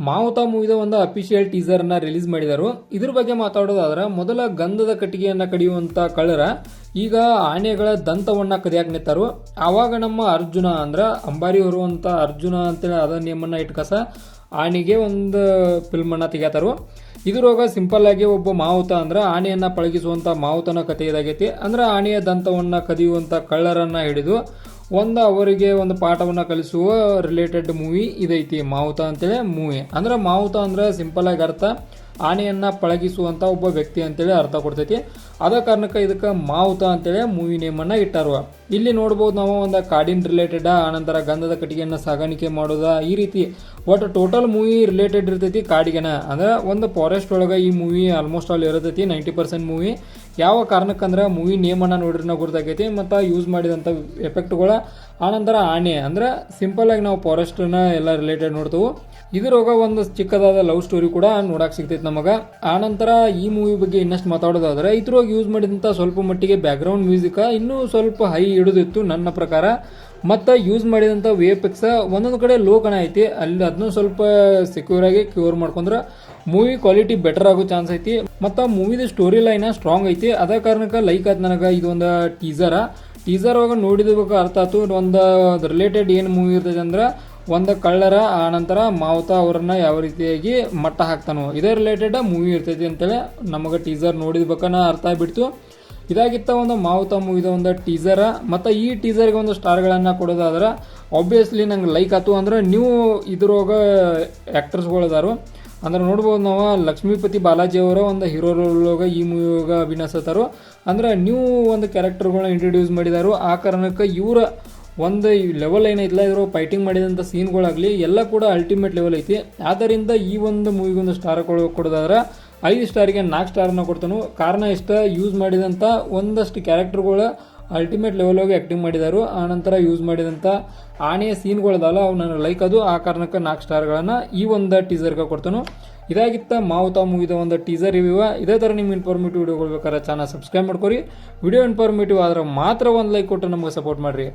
ಮಾವುತ ಮೂವಿದ ಒಂದು official teaser ಅನ್ನ release ಮಾಡಿದರು. ಇದ್ರ ಬಗ್ಗೆ ಮಾತಾಡೋದಾದ್ರೆ, ಮೊದಲ ಗಂಧದ ಕಟ್ಟಿಗೆಯನ್ನ ಕಡಿಯುವಂತ ಕಳ್ಳರ ಈಗ ಆನೆಗಳ ದಂತವನ್ನ ಕದಿಯಾಕ ನಿಂತಾರು. ಆವಾಗ ನಮ್ಮ ಅರ್ಜುನ ಅಂದ್ರ ಅಂಬಾರಿ ಹೊರುವಂತ ಅರ್ಜುನ ಅಂತೇಳಿ ಅದ ನೇಮನ್ನ ಇಟ್ಕಸ ಆನೆಗೆ ಒಂದು ಫಿಲ್ಮ್ ಅನ್ನ ತೆಗಿತಾರು. ಇದ್ರೊಳಗ ಸಿಂಪಲ್ ಆಗಿ ಒಬ್ಬ ಮಾವುತ ಅಂದ್ರ ಆನೆಯನ್ನ ಪಳಗಿಸುವಂತ ಮಾವುತನ ಕಥೆ ಇದಾಗೈತಿ. ಅಂದ್ರ ಆನೆಯ ದಂತವನ್ನ ಕದಿಯುವಂತ ಕಳ್ಳರನ್ನ ಹಿಡಿದು ಅವರಿಗೆ ಒಂದು ಪಾಠವನ್ನ ಕಲಿಸುವ ರಿಲೇಟೆಡ್ ಮೂವಿ ಇದೈತಿ ಮಾವುತ ಅಂತೇಳಿ ಮೂವಿ. ಅಂದ್ರೆ ಮಾವುತ ಅಂದ್ರೆ ಸಿಂಪಲ್ ಆಗಿ ಅರ್ಥ ಆನೆಯನ್ನ ಪಳಗಿಸುವಂತ ಒಬ್ಬ ವ್ಯಕ್ತಿ ಅಂತೇಳಿ ಅರ್ಥ ಕೊಡ್ತೈತಿ. ಅದ ಕಾರಣಕ್ಕೆ ಇದಕ್ಕೆ ಮಾವುತ ಅಂತೇಳಿ ಮೂವಿ ನೇಮನ್ನ ಇಟ್ಟಾರು. ಇಲ್ಲಿ ನೋಡ್ಬೋದು ನಾವು ಒಂದು ಕಾಡಿನ ರಿಲೇಟೆಡ್, ಆನಂತರ ಗಂಧದ ಕಟ್ಟಿಗೆಯನ್ನ ಸಾಗಾಣಿಕೆ ಮಾಡೋದ, ಈ ರೀತಿ ಒಟ್ಟು ಟೋಟಲ್ ಮೂವಿ ರಿಲೇಟೆಡ್ ಇರ್ತೈತಿ ಕಾಡಿಗೆನ. ಅಂದ್ರೆ ಒಂದು ಫಾರೆಸ್ಟ್ ಒಳಗೆ ಈ ಮೂವಿ ಆಲ್ಮೋಸ್ಟ್ ಆಲ್ ಇರತೈತಿ. 90% ಮೂವಿ ಯಾವ ಕಾರಣಕ್ಕಂದ್ರೆ ಮೂವಿ ನೇಮನ್ನ ನೋಡ್ರಿ ನಾವು ಗುರ್ತಾಗೈತಿ. ಮತ್ತು ಯೂಸ್ ಮಾಡಿದಂಥ ಎಫೆಕ್ಟ್ಗಳ, ಆನಂತರ ಆನೆ ಅಂದ್ರೆ ಸಿಂಪಲ್ ಆಗಿ ನಾವು ಫಾರೆಸ್ಟ್ನ ಎಲ್ಲ ರಿಲೇಟೆಡ್ ನೋಡ್ತೇವೆ. ಇದ್ರೊಳಗ ಒಂದು ಚಿಕ್ಕದಾದ ಲವ್ ಸ್ಟೋರಿ ಕೂಡ ನೋಡಕ್ ಸಿಗ್ತೈತಿ ನಮಗ. ಆನಂತರ ಈ ಮೂವಿ ಬಗ್ಗೆ ಇನ್ನಷ್ಟು ಮಾತಾಡೋದಾದ್ರೆ, ಇದ್ರೊಳಗೆ ಯೂಸ್ ಮಾಡಿದಂಥ ಸ್ವಲ್ಪ ಮಟ್ಟಿಗೆ ಬ್ಯಾಕ್ಗ್ರೌಂಡ್ ಮ್ಯೂಸಿಕ್ ಇನ್ನೂ ಸ್ವಲ್ಪ ಹೈ ಹಿಡಿದಿತ್ತು ನನ್ನ ಪ್ರಕಾರ. ಮತ್ತು ಯೂಸ್ ಮಾಡಿದಂಥ VFX ಒಂದೊಂದು ಕಡೆ ಲೋ ಕಣ ಐತಿ, ಅಲ್ಲಿ ಅದನ್ನು ಸ್ವಲ್ಪ ಸೆಕ್ಯೂರ್ ಆಗಿ ಕ್ಯೂರ್ ಮಾಡ್ಕೊಂಡ್ರೆ ಮೂವಿ ಕ್ವಾಲಿಟಿ ಬೆಟರ್ ಆಗೋ ಚಾನ್ಸ್ ಐತಿ. ಮತ್ತು ಮೂವಿದ ಸ್ಟೋರಿ ಲೈನ್ ಸ್ಟ್ರಾಂಗ್ ಐತಿ. ಅದ ಕಾರಣಕ್ಕೆ ಲೈಕ್ ಆಯ್ತು ನನಗೆ ಇದೊಂದು ಟೀಸರ್ ಒಳಗೆ ನೋಡಿದವಾಗ ಅರ್ಥ ಆಯ್ತು ಒಂದು ರಿಲೇಟೆಡ್ ಏನು ಮೂವಿ ಇರ್ತೈತೆ ಅಂದ್ರೆ ಒಂದು ಕಳ್ಳರ ಆನಂತರ ಮಾವುತ ಅವರನ್ನ ಯಾವ ರೀತಿಯಾಗಿ ಮಟ್ಟ ಹಾಕ್ತಾನೋ ಇದೇ ರಿಲೇಟೆಡ್ ಮೂವಿ ಇರ್ತೈತಿ ಅಂತೇಳಿ ನಮಗೆ ಟೀಸರ್ ನೋಡಿದ ಬಕನ ಅರ್ಥ ಆಗ್ಬಿಡ್ತು. ಇದಾಗಿತ್ತ ಒಂದು ಮಾವುತ ಮೂವಿದ ಒಂದು ಟೀಸರ್. ಮತ್ತು ಈ ಟೀಸರ್ಗೆ ಒಂದು ಸ್ಟಾರ್ಗಳನ್ನು ಕೊಡೋದಾದ್ರೆ ಆಬ್ವಿಯಸ್ಲಿ ನಂಗೆ ಲೈಕ್ ಆಯ್ತು. ಅಂದ್ರೆ ನೀವು ಇದ್ರೊಳಗೆ ಆ್ಯಕ್ಟರ್ಸ್ಗಳದಾರು ಅಂದ್ರೆ ನೋಡ್ಬೋದು ನಾವು ಲಕ್ಷ್ಮೀಪತಿ ಬಾಲಾಜಿ ಅವರ ಒಂದು ಹೀರೋ ರೋಲ್ ಈ ಮೂವಿಯಾಗ ಅಭಿನಯಿಸ್ತಾರೋ. ಅಂದ್ರೆ ನೀವು ಒಂದು ಕ್ಯಾರೆಕ್ಟರ್ಗಳನ್ನ ಇಂಟ್ರೊಡ್ಯೂಸ್ ಮಾಡಿದಾರು. ಆ ಕಾರಣಕ್ಕೆ ಇವರ ಒಂದು ಲೆವೆಲ್ ಏನೈತಿಲ್ಲ, ಇದ್ರ ಫೈಟಿಂಗ್ ಮಾಡಿದಂಥ ಸೀನ್ಗಳಾಗಲಿ ಎಲ್ಲ ಕೂಡ ಅಲ್ಟಿಮೇಟ್ ಲೆವೆಲ್ ಐತಿ. ಆದ್ದರಿಂದ ಈ ಒಂದು ಮೂವಿಗೊಂದು ಸ್ಟಾರ್ ಕೊಡೋದಾದ್ರೆ 5 ಸ್ಟಾರಿಗೆ 4 ಸ್ಟಾರನ್ನ ಕೊಡ್ತಾನು. ಕಾರಣ ಇಷ್ಟ, ಯೂಸ್ ಮಾಡಿದಂಥ ಒಂದಷ್ಟು ಕ್ಯಾರೆಕ್ಟರ್ಗಳು ಅಲ್ಟಿಮೇಟ್ ಲೆವೆಲ್ಗೆ ಆ್ಯಕ್ಟಿಂಗ್ ಮಾಡಿದಾರು. ಆನಂತರ ಯೂಸ್ ಮಾಡಿದಂಥ ಆನೆಯ ಸೀನ್ಗಳದಲ್ಲ ಅವು ನನಗೆ ಲೈಕ್ ಅದು. ಆ ಕಾರಣಕ್ಕೆ 4 ಸ್ಟಾರ್ಗಳನ್ನು ಈ ಒಂದು ಟೀಸರ್ಗೆ ಕೊಡ್ತಾನು. ಇದಾಗಿತ್ತ ಮಾವುತ ಮೂವಿದ ಒಂದು ಟೀಸರ್ ರಿವ್ಯೂ. ಇದೇ ಥರ ನಿಮ್ಮ ಇನ್ಫಾರ್ಮೇಟಿವ್ ವಿಡಿಯೋಗಳು ಬೇಕಾದ್ರೆ ಚಾನಲ್ ಸಬ್ಸ್ಕ್ರೈಬ್ ಮಾಡ್ಕೊರಿ. ವಿಡಿಯೋ ಇನ್ಫಾರ್ಮೇಟಿವ್ ಆದ್ರೆ ಮಾತ್ರ ಒಂದು ಲೈಕ್ ಕೊಟ್ಟು ನಮಗೆ ಸಪೋರ್ಟ್ ಮಾಡಿರಿ.